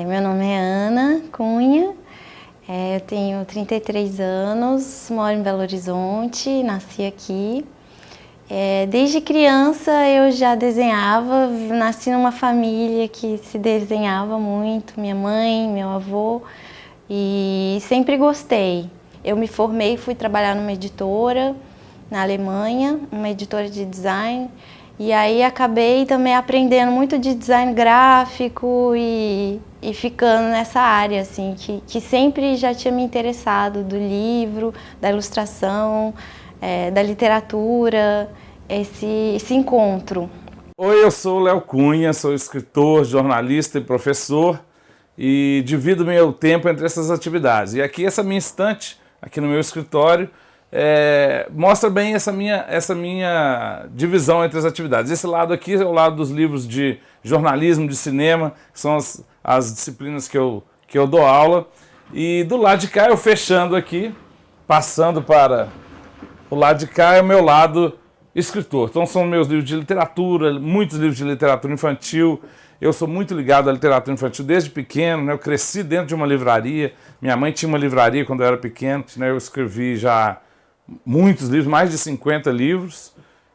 Meu nome é Ana Cunha, eu tenho 33 anos, moro em Belo Horizonte, nasci aqui. Desde criança eu já desenhava, nasci numa família que se desenhava muito, minha mãe, meu avô, e sempre gostei. Eu me formei e fui trabalhar numa editora na Alemanha, uma editora de design, e aí acabei também aprendendo muito de design gráfico e ficando nessa área, assim, que sempre já tinha me interessado, do livro, da ilustração, da literatura, esse encontro. Oi, eu sou o Léo Cunha, sou escritor, jornalista e professor e divido meu tempo entre essas atividades. E aqui essa minha estante, aqui no meu escritório, mostra bem essa minha divisão entre as atividades. Esse lado aqui é o lado dos livros de jornalismo, de cinema, que são as disciplinas que eu dou aula. E do lado de cá, eu fechando aqui, passando para o lado de cá, é o meu lado escritor. Então são meus livros de literatura, muitos livros de literatura infantil. Eu sou muito ligado à literatura infantil desde pequeno, né? Eu cresci dentro de uma livraria. Minha mãe tinha uma livraria quando eu era pequeno, né? Eu escrevi já muitos livros, mais de 50 livros,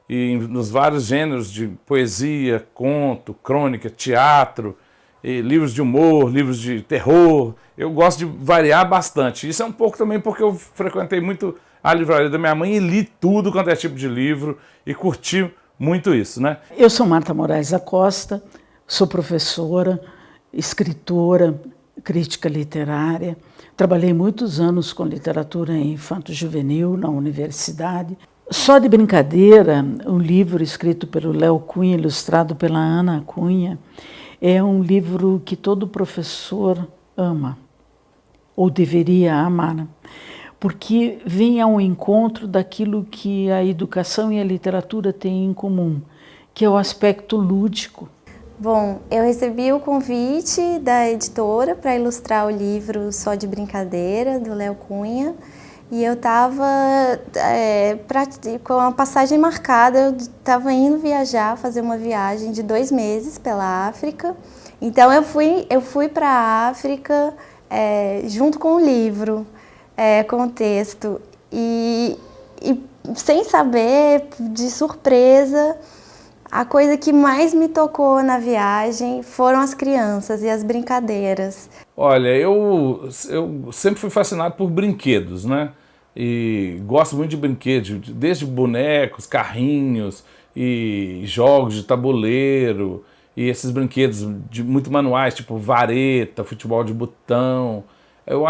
e nos vários gêneros de poesia, conto, crônica, teatro, e livros de humor, livros de terror. Eu gosto de variar bastante. Isso é um pouco também porque eu frequentei muito a livraria da minha mãe e li tudo quanto é tipo de livro e curti muito isso, né? Eu sou Marta Moraes da Costa, sou professora, escritora, crítica literária. Trabalhei muitos anos com literatura infanto-juvenil na universidade. Só de brincadeira, um livro escrito pelo Léo Cunha, ilustrado pela Ana Cunha, é um livro que todo professor ama, ou deveria amar, porque vem ao encontro daquilo que a educação e a literatura têm em comum, que é o aspecto lúdico. Bom, eu recebi o convite da editora para ilustrar o livro Só de Brincadeira, do Léo Cunha, e eu estava com a passagem marcada, eu estava indo viajar, fazer uma viagem de 2 meses pela África. Então eu fui para a África junto com o livro, com o texto, e sem saber, de surpresa, a coisa que mais me tocou na viagem foram as crianças e as brincadeiras. Olha, eu sempre fui fascinado por brinquedos, né? E gosto muito de brinquedos, desde bonecos, carrinhos e jogos de tabuleiro, e esses brinquedos muito manuais, tipo vareta, futebol de botão. Eu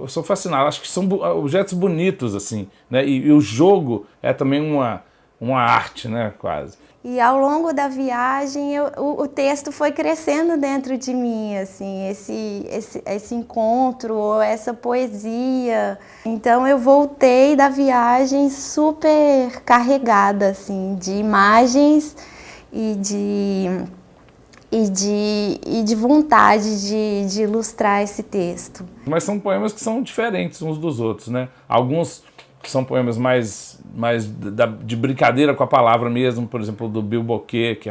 sou fascinado, acho que são objetos bonitos, assim, né? E o jogo é também uma arte, né, quase. E ao longo da viagem, o texto foi crescendo dentro de mim, assim, esse encontro, essa poesia. Então eu voltei da viagem super carregada, assim, de imagens e de vontade de ilustrar esse texto. Mas são poemas que são diferentes uns dos outros, né? Alguns que são poemas mais de brincadeira com a palavra mesmo, por exemplo, do bilboquê, que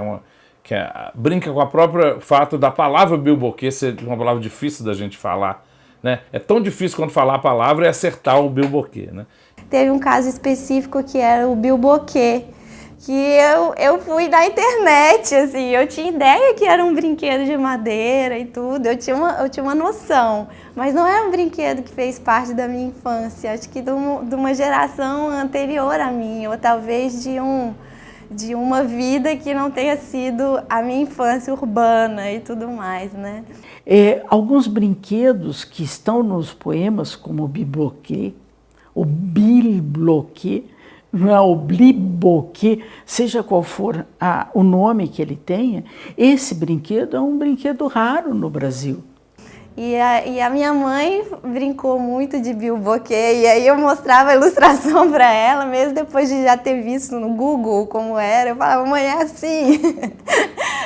brinca com o próprio fato da palavra bilboquê ser uma palavra difícil da gente falar, né? É tão difícil quando falar a palavra é acertar o bilboquê, né? Teve um caso específico que era o bilboquê, que eu fui na internet, assim, eu tinha ideia que era um brinquedo de madeira e tudo, eu tinha uma noção, mas não é um brinquedo que fez parte da minha infância, acho que de uma geração anterior à minha, ou talvez de uma vida que não tenha sido a minha infância urbana e tudo mais, né? Alguns brinquedos que estão nos poemas, como o bilboquê, o bilboquê, não é o bliboquê, seja qual for o nome que ele tenha, esse brinquedo é um brinquedo raro no Brasil. E a minha mãe brincou muito de bilboquê, e aí eu mostrava a ilustração para ela, mesmo depois de já ter visto no Google como era. Eu falava, mãe, é assim.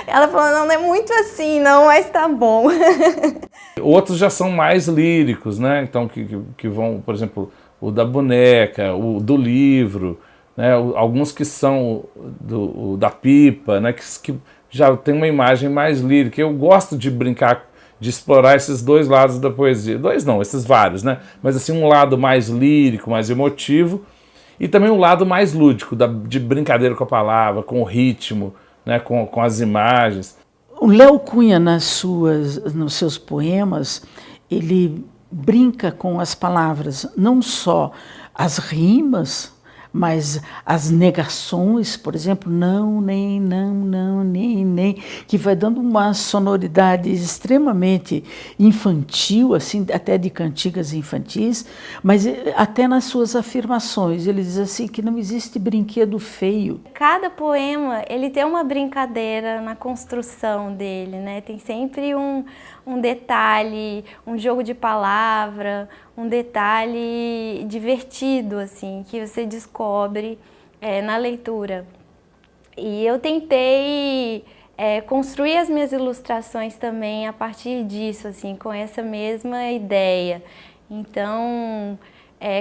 Ela falou, não é muito assim, não, mas tá bom. Outros já são mais líricos, né? Então, que vão, por exemplo, o da boneca, o do livro, né? Alguns que são da pipa, né? Que já tem uma imagem mais lírica. Eu gosto de brincar de explorar esses dois lados da poesia. Dois não, esses vários, né? Mas assim, um lado mais lírico, mais emotivo, e também um lado mais lúdico, de brincadeira com a palavra, com o ritmo, né? Com as imagens. O Léo Cunha, nos seus poemas, ele brinca com as palavras, não só as rimas, mas as negações, por exemplo, não, nem, nem, que vai dando uma sonoridade extremamente infantil, assim, até de cantigas infantis, mas até nas suas afirmações. Ele diz assim que não existe brinquedo feio. Cada poema, ele tem uma brincadeira na construção dele, né? Tem sempre um detalhe, um jogo de palavra, um detalhe divertido, assim, que você descobre na leitura. E eu tentei construir as minhas ilustrações também a partir disso, assim, com essa mesma ideia. Então,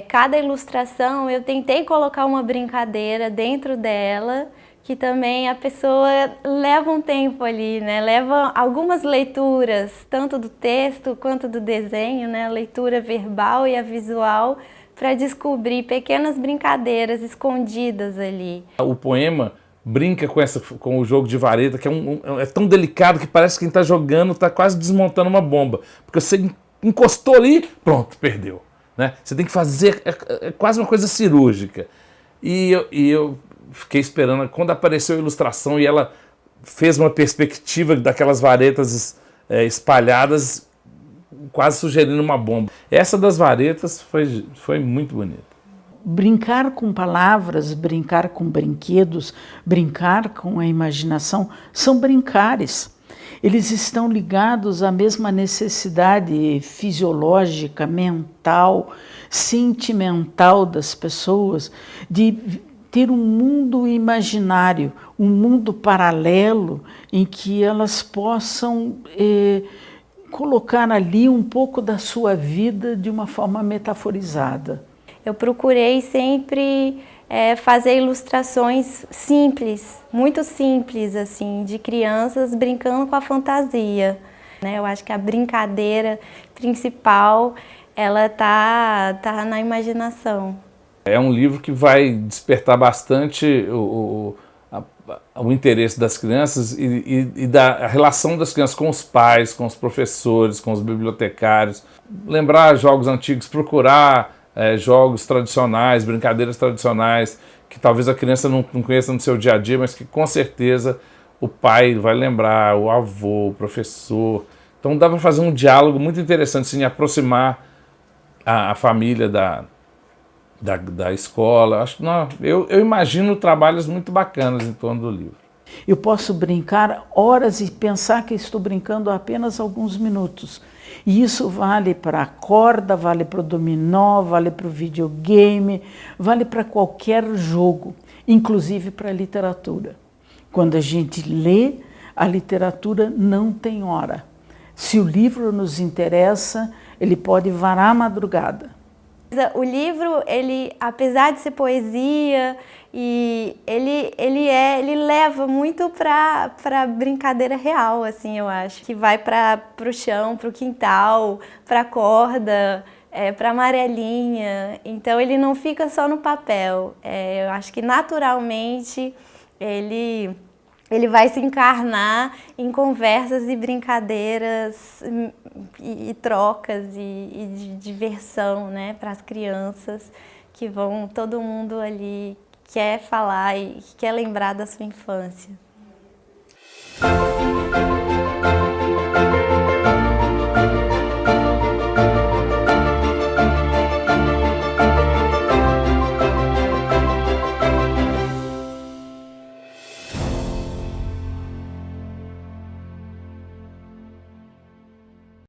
cada ilustração eu tentei colocar uma brincadeira dentro dela, que também a pessoa leva um tempo ali, né? Leva algumas leituras, tanto do texto quanto do desenho, né? A leitura verbal e a visual, para descobrir pequenas brincadeiras escondidas ali. O poema brinca com o jogo de vareta, que é tão delicado que parece que quem está jogando está quase desmontando uma bomba. Porque você encostou ali, pronto, perdeu. Né? Você tem que fazer, é quase uma coisa cirúrgica. E eu fiquei esperando, quando apareceu a ilustração e ela fez uma perspectiva daquelas varetas espalhadas, quase sugerindo uma bomba. Essa das varetas foi muito bonita. Brincar com palavras, brincar com brinquedos, brincar com a imaginação, são brincares. Eles estão ligados à mesma necessidade fisiológica, mental, sentimental das pessoas de ter um mundo imaginário, um mundo paralelo em que elas possam colocar ali um pouco da sua vida de uma forma metaforizada. Eu procurei sempre fazer ilustrações simples, muito simples, assim, de crianças brincando com a fantasia. Né? Eu acho que a brincadeira principal, ela tá na imaginação. É um livro que vai despertar bastante o interesse das crianças e da relação das crianças com os pais, com os professores, com os bibliotecários. Lembrar jogos antigos, procurar jogos tradicionais, brincadeiras tradicionais, que talvez a criança não conheça no seu dia a dia, mas que com certeza o pai vai lembrar, o avô, o professor. Então dá para fazer um diálogo muito interessante, assim, aproximar a família da escola. Acho que eu imagino trabalhos muito bacanas em torno do livro. Eu posso brincar horas e pensar que estou brincando apenas alguns minutos. E isso vale para a corda, vale para o dominó, vale para o videogame, vale para qualquer jogo, inclusive para a literatura. Quando a gente lê, a literatura não tem hora. Se o livro nos interessa, ele pode varar a madrugada. O livro, ele, apesar de ser poesia, ele leva muito para brincadeira real, assim, eu acho. Que vai para o chão, para o quintal, para a corda, para a amarelinha. Então ele não fica só no papel. Eu acho que naturalmente ele vai se encarnar em conversas e brincadeiras e trocas e de diversão, né, para as crianças que vão, todo mundo ali quer falar e quer lembrar da sua infância.